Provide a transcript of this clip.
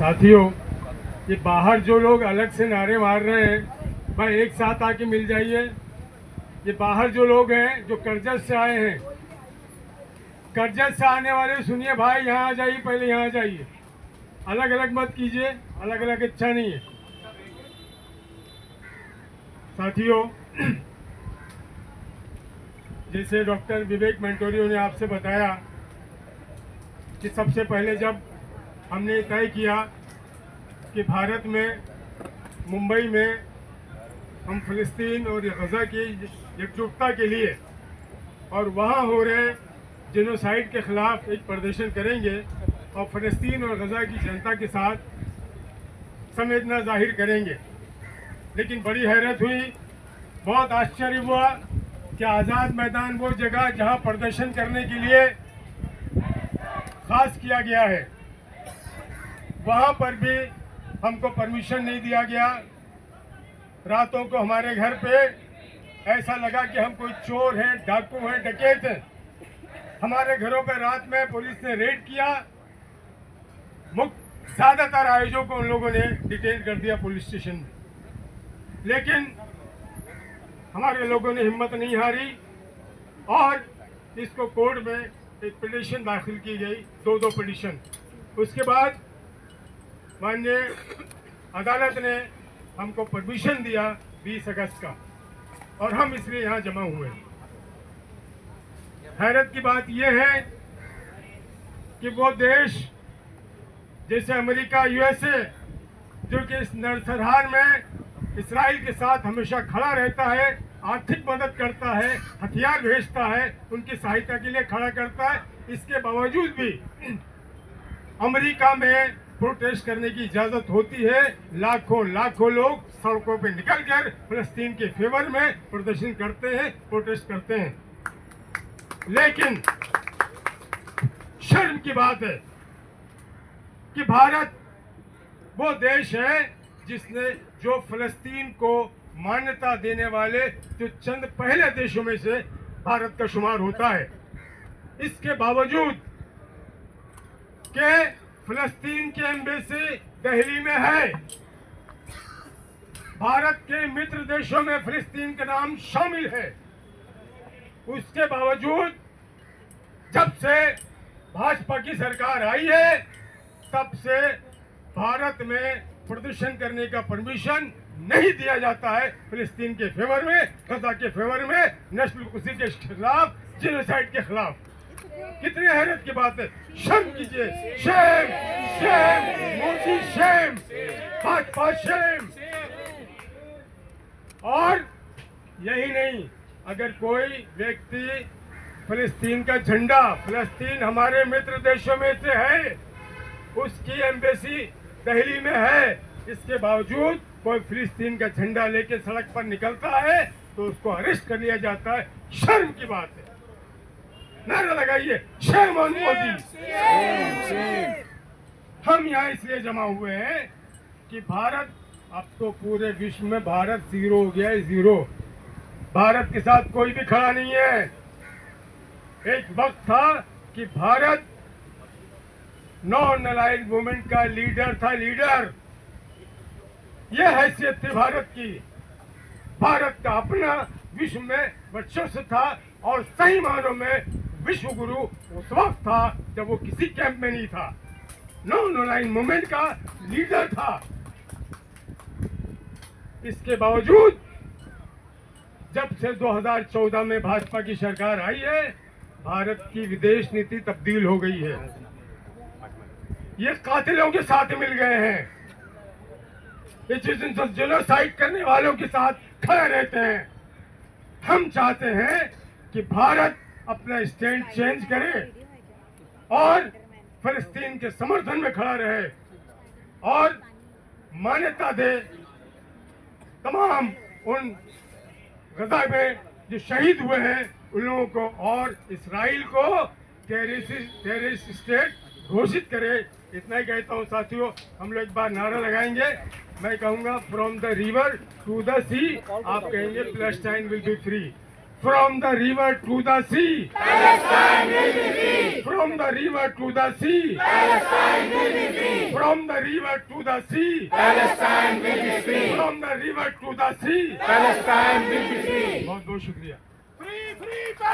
साथियों, ये बाहर जो लोग अलग से नारे मार रहे हैं, भाई एक साथ आके मिल जाइए। ये बाहर जो लोग हैं जो करजत से आए हैं, करजत से आने वाले सुनिए भाई, यहाँ आ जाइए, पहले यहाँ आ जाइए। अलग अलग मत कीजिए, अलग अलग अच्छा नहीं है। साथियों, जैसे डॉक्टर विवेक मंटोरियो ने आपसे बताया कि सबसे पहले जब हमने तय किया कि भारत में मुंबई में हम फ़लस्तीन और गज़ा की एकजुटता के लिए और वहाँ हो रहे जेनोसाइड के ख़िलाफ़ एक प्रदर्शन करेंगे और फ़लस्तीन और गज़ा की जनता के साथ संवेदना जाहिर करेंगे। लेकिन बड़ी हैरत हुई, बहुत आश्चर्य हुआ कि आज़ाद मैदान वो जगह जहाँ प्रदर्शन करने के लिए खास किया गया है, वहाँ पर भी हमको परमिशन नहीं दिया गया। रातों को हमारे घर पे ऐसा लगा कि हम कोई चोर हैं, डाकू हैं, डकैत हैं। हमारे घरों पे रात में पुलिस ने रेड किया। ज़्यादातर आयोजकों को उन लोगों ने डिटेन कर दिया पुलिस स्टेशन में। लेकिन हमारे लोगों ने हिम्मत नहीं हारी और इसको कोर्ट में एक पिटीशन दाखिल की गई, दो पिटीशन। उसके बाद माननीय अदालत ने हमको परमिशन दिया 20 अगस्त का, और हम इसलिए यहाँ जमा हुए। हैरत की बात यह है कि वो देश जैसे अमेरिका, यूएसए, जो कि इस नरसंहार में इसराइल के साथ हमेशा खड़ा रहता है, आर्थिक मदद करता है, हथियार भेजता है, उनकी सहायता के लिए खड़ा करता है, इसके बावजूद भी अमेरिका में प्रोटेस्ट करने की इजाजत होती है। लाखों लोग सड़कों पे निकलकर फलस्तीन के फेवर में प्रदर्शन करते हैं, प्रोटेस्ट करते हैं। लेकिन शर्म की बात है कि भारत वो देश है जिसने जो फलस्तीन को मान्यता देने वाले जो चंद पहले देशों में से भारत का शुमार होता है। इसके बावजूद के फलस्तीन की एम्बेसी दिल्ली में है, भारत के मित्र देशों में फलस्तीन का नाम शामिल है। उसके बावजूद जब से भाजपा की सरकार आई है, तब से भारत में प्रदर्शन करने का परमिशन नहीं दिया जाता है। फिलिस्तीन के फेवर में, गजा के फेवर में, नस्ल कुशी के खिलाफ, जेनोसाइड के खिलाफ। कितनी हैरत की बात है। शर्म कीजिए, shame shame Modi, shame Bhajpa, shame. और यही नहीं, अगर कोई व्यक्ति फिलिस्तीन का झंडा, फिलिस्तीन हमारे मित्र देशों में से है, उसकी एम्बेसी दिल्ली में है, इसके बावजूद कोई फिलिस्तीन का झंडा लेके सड़क पर निकलता है तो उसको अरेस्ट कर लिया जाता है। शर्म की बात है। नारा लगाइए, शेम ऑन मोदी। हम यहाँ इसलिए जमा हुए हैं कि भारत, अब तो पूरे विश्व में भारत जीरो हो गया है, जीरो। भारत के साथ कोई भी खड़ा नहीं है। एक वक्त था कि भारत नॉन अलाइड मूवमेंट का लीडर था, लीडर। यह हैसियत थी भारत की। भारत का अपना विश्व में वर्चस्व था और सही मानों में विश्व गुरु उस वक्त था जब वो किसी कैंप में नहीं था, नॉन अलाइड मूवमेंट का लीडर था। इसके बावजूद जब से 2014 में भाजपा की सरकार आई है, भारत की विदेश नीति तब्दील हो गई है। ये कातिलों के साथ मिल गए हैं, ये जेनोसाइड करने वालों के साथ खड़े रहते हैं। हम चाहते हैं कि भारत अपना स्टैंड चेंज करे और फिलिस्तीन के समर्थन में खड़ा रहे और मान्यता दे तमाम उन गजा में जो शहीद हुए हैं उन लोगों को, और इसराइल को टेररिस्ट स्टेट घोषित करे। इतना ही कहता हूँ साथियों। हम लोग एक बार नारा लगाएंगे। मैं कहूँगा from the river to the सी, आप कहेंगे Palestine will be free. From the river to the C, Palestine will be free. From the river to the C, Palestine will be free. From the river to the sea, Palestine will be free. from the river to the sea. Palestine will be free. बहुत बहुत शुक्रिया।